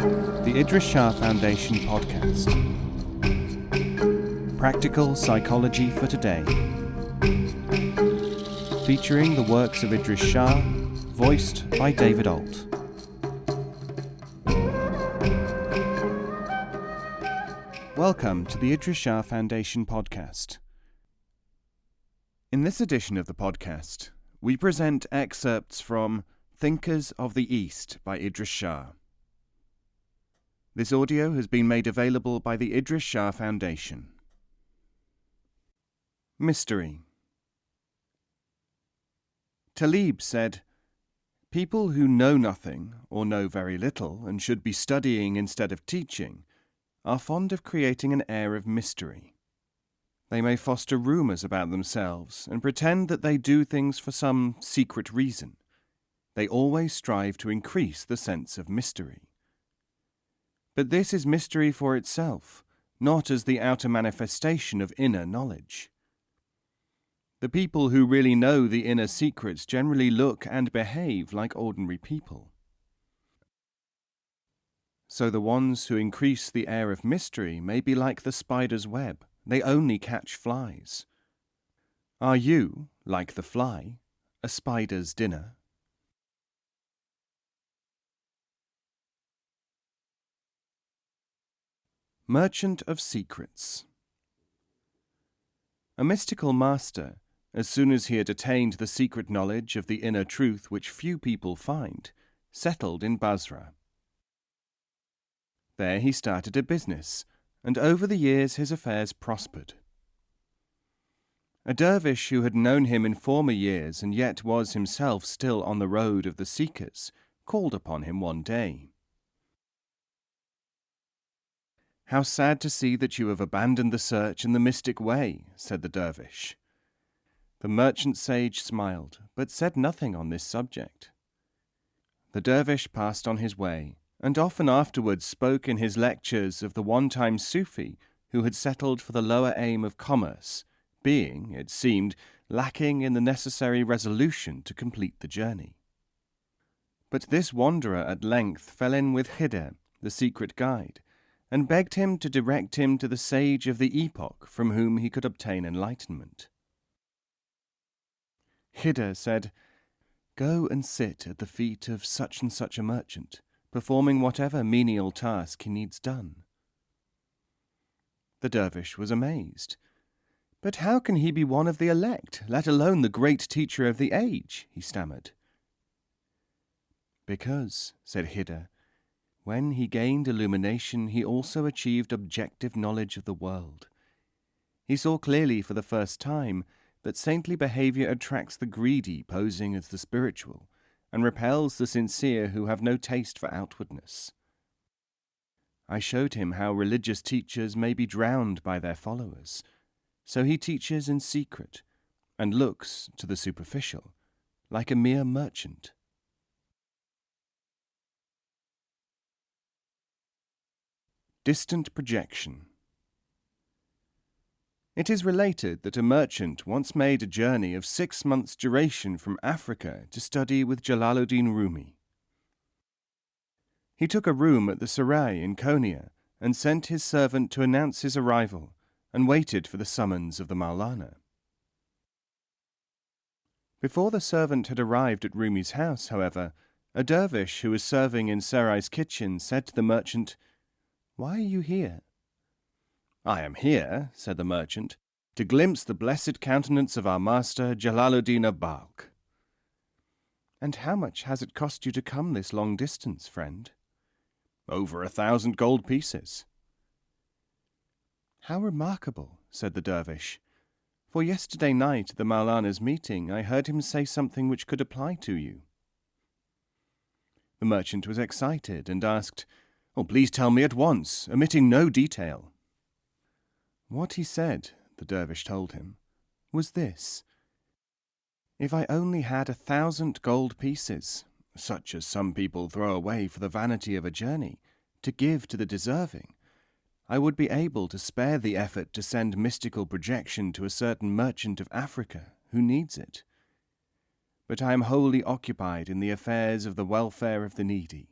The Idries Shah Foundation podcast. Practical Psychology for Today. Featuring the works of Idries Shah, voiced by David Ault. Welcome to the Idries Shah Foundation podcast. In this edition of the podcast, we present excerpts from Thinkers of the East by Idries Shah. This audio has been made available by the Idries Shah Foundation. Mystery. Talib said, "People who know nothing, or know very little, and should be studying instead of teaching, are fond of creating an air of mystery. They may foster rumours about themselves and pretend that they do things for some secret reason. They always strive to increase the sense of mystery. But this is mystery for itself, not as the outer manifestation of inner knowledge. The people who really know the inner secrets generally look and behave like ordinary people. So the ones who increase the air of mystery may be like the spider's web. They only catch flies. Are you, like the fly, a spider's dinner?" Merchant of Secrets. A mystical master, as soon as he had attained the secret knowledge of the inner truth which few people find, settled in Basra. There he started a business, and over the years his affairs prospered. A dervish who had known him in former years and yet was himself still on the road of the seekers, called upon him one day. "How sad to see that you have abandoned the search in the mystic way," said the dervish. The merchant sage smiled, but said nothing on this subject. The dervish passed on his way, and often afterwards spoke in his lectures of the one-time Sufi who had settled for the lower aim of commerce, being, it seemed, lacking in the necessary resolution to complete the journey. But this wanderer at length fell in with Khidr, the secret guide, and begged him to direct him to the sage of the epoch from whom he could obtain enlightenment. Khidr said, "Go and sit at the feet of such and such a merchant, performing whatever menial task he needs done." The dervish was amazed. "But how can he be one of the elect, let alone the great teacher of the age?" he stammered. "Because," said Khidr, "when he gained illumination, he also achieved objective knowledge of the world. He saw clearly for the first time that saintly behavior attracts the greedy posing as the spiritual, and repels the sincere who have no taste for outwardness. I showed him how religious teachers may be drowned by their followers, so he teaches in secret, and looks, to the superficial, like a mere merchant." Distant projection. It is related that a merchant once made a journey of 6 months' duration from Africa to study with Jalaluddin Rumi. He took a room at the Sarai in Konya and sent his servant to announce his arrival and waited for the summons of the Maulana. Before the servant had arrived at Rumi's house, however, a dervish who was serving in Sarai's kitchen said to the merchant, "Why are you here?" "I am here," said the merchant, "to glimpse the blessed countenance of our master Jalaluddin of Balkh." "And how much has it cost you to come this long distance, friend?" "Over 1,000 gold pieces." "How remarkable," said the dervish, "for yesterday night at the Maulana's meeting I heard him say something which could apply to you." The merchant was excited and asked, "Oh, please tell me at once, omitting no detail." "What he said," the dervish told him, "was this: if I only had 1,000 gold pieces, such as some people throw away for the vanity of a journey, to give to the deserving, I would be able to spare the effort to send mystical projection to a certain merchant of Africa who needs it. But I am wholly occupied in the affairs of the welfare of the needy.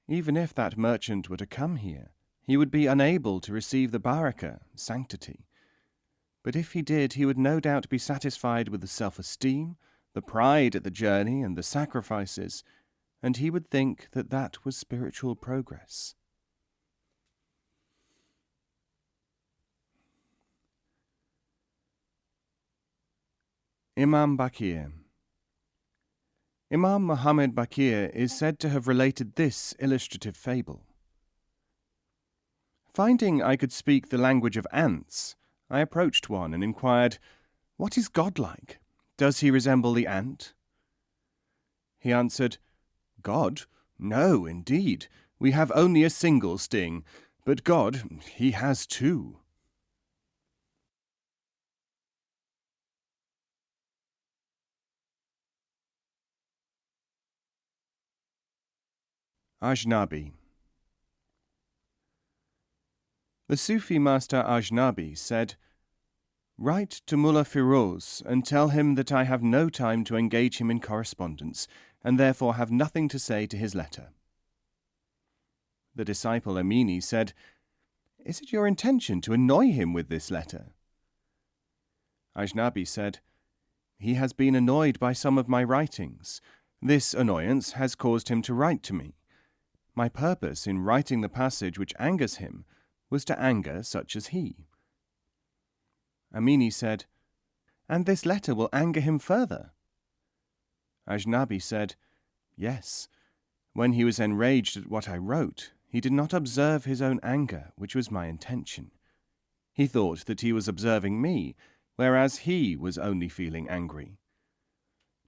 Even if that merchant were to come here, he would be unable to receive the baraka, sanctity. But if he did, he would no doubt be satisfied with the self-esteem, the pride at the journey and the sacrifices, and he would think that that was spiritual progress. Imam Bakir. Imam Muhammad Bakir is said to have related this illustrative fable. Finding I could speak the language of ants, I approached one and inquired, "What is God like? Does he resemble the ant?" He answered, "God? No, indeed. We have only a single sting, but God, he has two." Ajnabi. The Sufi master Ajnabi said, "Write to Mullah Firoz and tell him that I have no time to engage him in correspondence, and therefore have nothing to say to his letter." The disciple Amini said, "Is it your intention to annoy him with this letter?" Ajnabi said, "He has been annoyed by some of my writings. This annoyance has caused him to write to me. My purpose in writing the passage which angers him was to anger such as he." Amini said, "And this letter will anger him further?" Ajnabi said, "Yes. When he was enraged at what I wrote, he did not observe his own anger, which was my intention. He thought that he was observing me, whereas he was only feeling angry.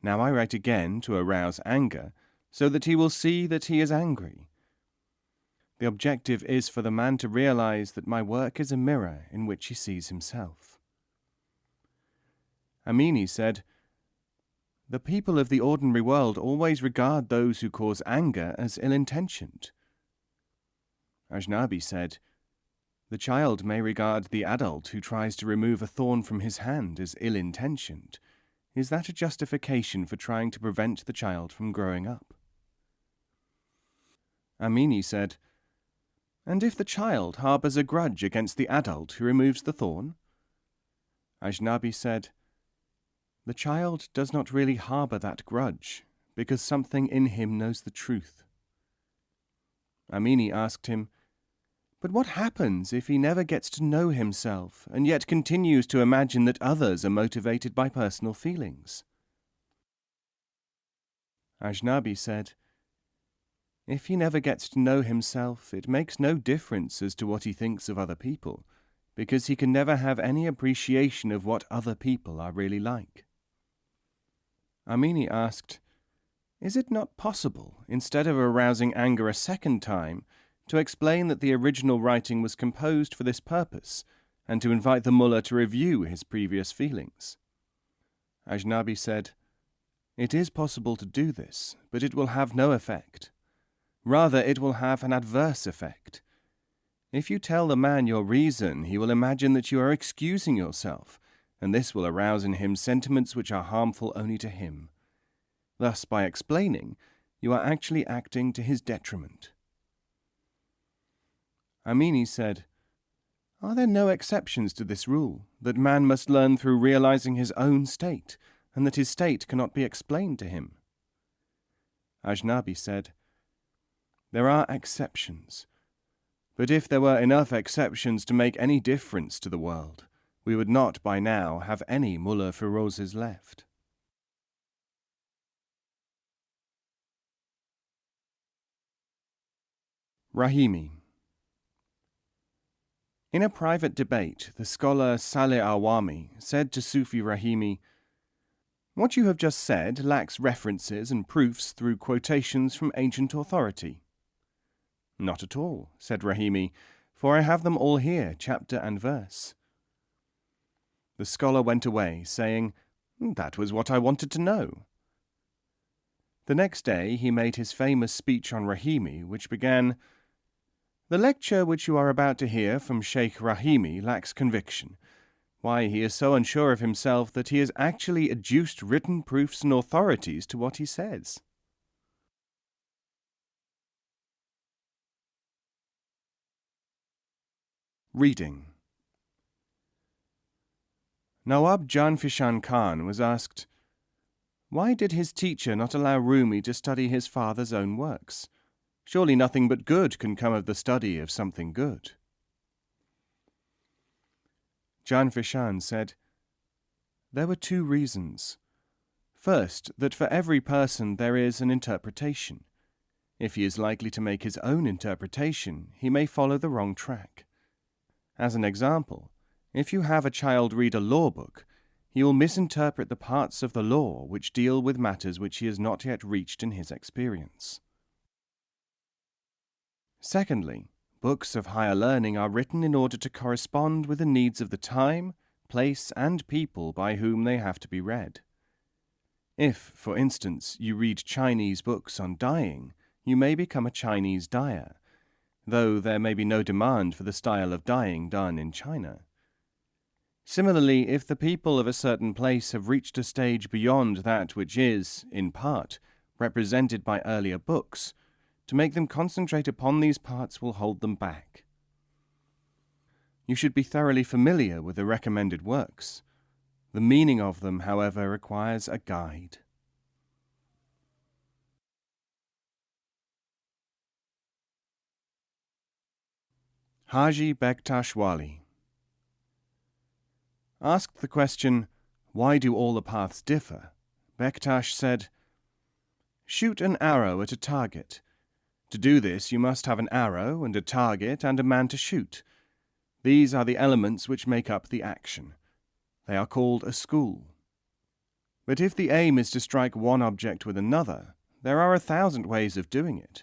Now I write again to arouse anger, so that he will see that he is angry. The objective is for the man to realize that my work is a mirror in which he sees himself." Amini said, "The people of the ordinary world always regard those who cause anger as ill-intentioned." Ajnabi said, "The child may regard the adult who tries to remove a thorn from his hand as ill-intentioned. Is that a justification for trying to prevent the child from growing up?" Amini said, "And if the child harbours a grudge against the adult who removes the thorn?" Ajnabi said, "The child does not really harbour that grudge, because something in him knows the truth." Amini asked him, "But what happens if he never gets to know himself, and yet continues to imagine that others are motivated by personal feelings?" Ajnabi said, "If he never gets to know himself, it makes no difference as to what he thinks of other people, because he can never have any appreciation of what other people are really like." Amini asked, "Is it not possible, instead of arousing anger a second time, to explain that the original writing was composed for this purpose, and to invite the mullah to review his previous feelings?" Ajnabi said, "It is possible to do this, but it will have no effect. Rather, it will have an adverse effect. If you tell the man your reason, he will imagine that you are excusing yourself, and this will arouse in him sentiments which are harmful only to him. Thus, by explaining, you are actually acting to his detriment." Amini said, "Are there no exceptions to this rule, that man must learn through realizing his own state, and that his state cannot be explained to him?" Ajnabi said, "There are exceptions. But if there were enough exceptions to make any difference to the world, we would not by now have any Mullah Firozes left." Rahimi. In a private debate, the scholar Saleh Awami said to Sufi Rahimi, "What you have just said lacks references and proofs through quotations from ancient authority." "Not at all," said Rahimi, "for I have them all here, chapter and verse." The scholar went away, saying, "That was what I wanted to know." The next day he made his famous speech on Rahimi, which began, "The lecture which you are about to hear from Sheikh Rahimi lacks conviction. Why, he is so unsure of himself that he has actually adduced written proofs and authorities to what he says." Reading. Nawab Janfishan Khan was asked, why did his teacher not allow Rumi to study his father's own works? Surely nothing but good can come of the study of something good. Janfishan said, there were two reasons. First, that for every person there is an interpretation. If he is likely to make his own interpretation, he may follow the wrong track. As an example, if you have a child read a law book, he will misinterpret the parts of the law which deal with matters which he has not yet reached in his experience. Secondly, books of higher learning are written in order to correspond with the needs of the time, place, and people by whom they have to be read. If, for instance, you read Chinese books on dyeing, you may become a Chinese dyer, though there may be no demand for the style of dyeing done in China. Similarly, if the people of a certain place have reached a stage beyond that which is, in part, represented by earlier books, to make them concentrate upon these parts will hold them back. You should be thoroughly familiar with the recommended works. The meaning of them, however, requires a guide. Haji Bektash Wali. Asked the question, why do all the paths differ? Bektash said, shoot an arrow at a target. To do this, you must have an arrow and a target and a man to shoot. These are the elements which make up the action. They are called a school. But if the aim is to strike one object with another, there are 1,000 ways of doing it.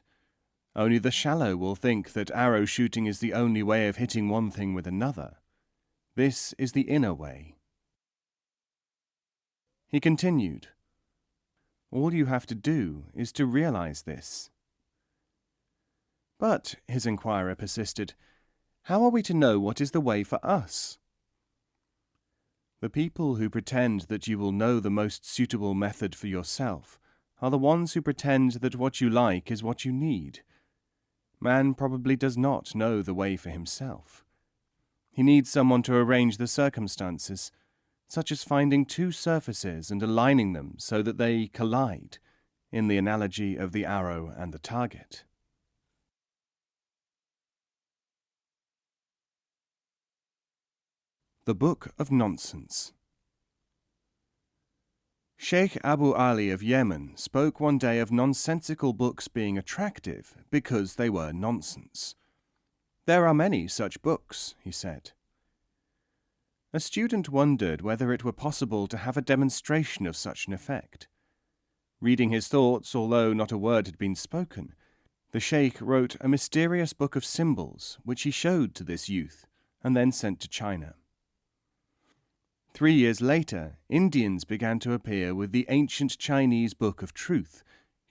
Only the shallow will think that arrow shooting is the only way of hitting one thing with another. This is the inner way. He continued, all you have to do is to realize this. But, his inquirer persisted, how are we to know what is the way for us? The people who pretend that you will know the most suitable method for yourself are the ones who pretend that what you like is what you need. Man probably does not know the way for himself. He needs someone to arrange the circumstances, such as finding two surfaces and aligning them so that they collide, in the analogy of the arrow and the target. The Book of Nonsense. Sheikh Abu Ali of Yemen spoke one day of nonsensical books being attractive because they were nonsense. There are many such books, he said. A student wondered whether it were possible to have a demonstration of such an effect. Reading his thoughts, although not a word had been spoken, the sheikh wrote a mysterious book of symbols which he showed to this youth and then sent to China. 3 years later, Indians began to appear with the ancient Chinese Book of Truth,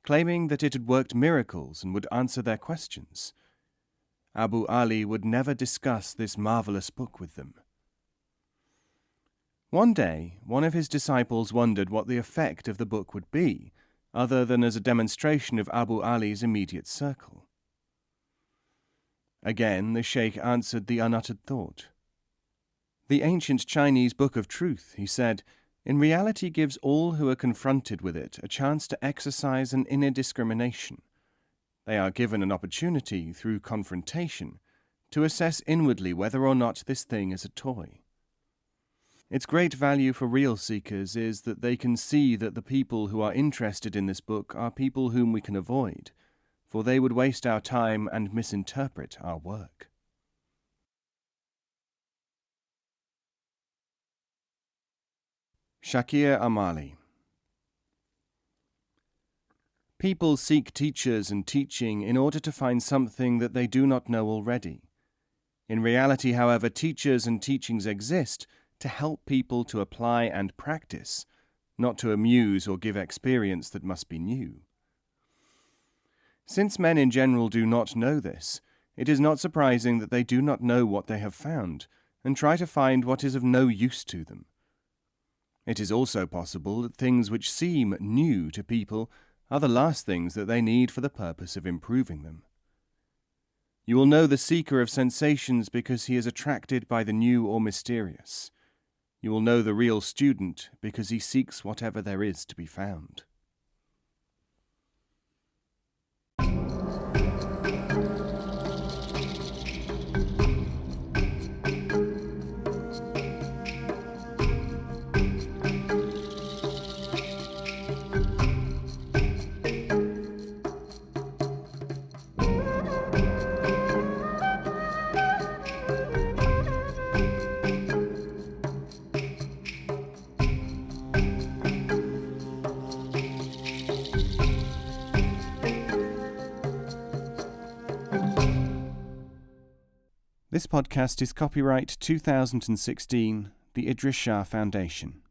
claiming that it had worked miracles and would answer their questions. Abu Ali would never discuss this marvelous book with them. One day, one of his disciples wondered what the effect of the book would be, other than as a demonstration of Abu Ali's immediate circle. Again, the sheikh answered the unuttered thought. The ancient Chinese Book of Truth, he said, in reality gives all who are confronted with it a chance to exercise an inner discrimination. They are given an opportunity, through confrontation, to assess inwardly whether or not this thing is a toy. Its great value for real seekers is that they can see that the people who are interested in this book are people whom we can avoid, for they would waste our time and misinterpret our work. Shakir Amali. People seek teachers and teaching in order to find something that they do not know already. In reality, however, teachers and teachings exist to help people to apply and practice, not to amuse or give experience that must be new. Since men in general do not know this, it is not surprising that they do not know what they have found and try to find what is of no use to them. It is also possible that things which seem new to people are the last things that they need for the purpose of improving them. You will know the seeker of sensations because he is attracted by the new or mysterious. You will know the real student because he seeks whatever there is to be found. This podcast is copyright 2016, the Idries Shah Foundation.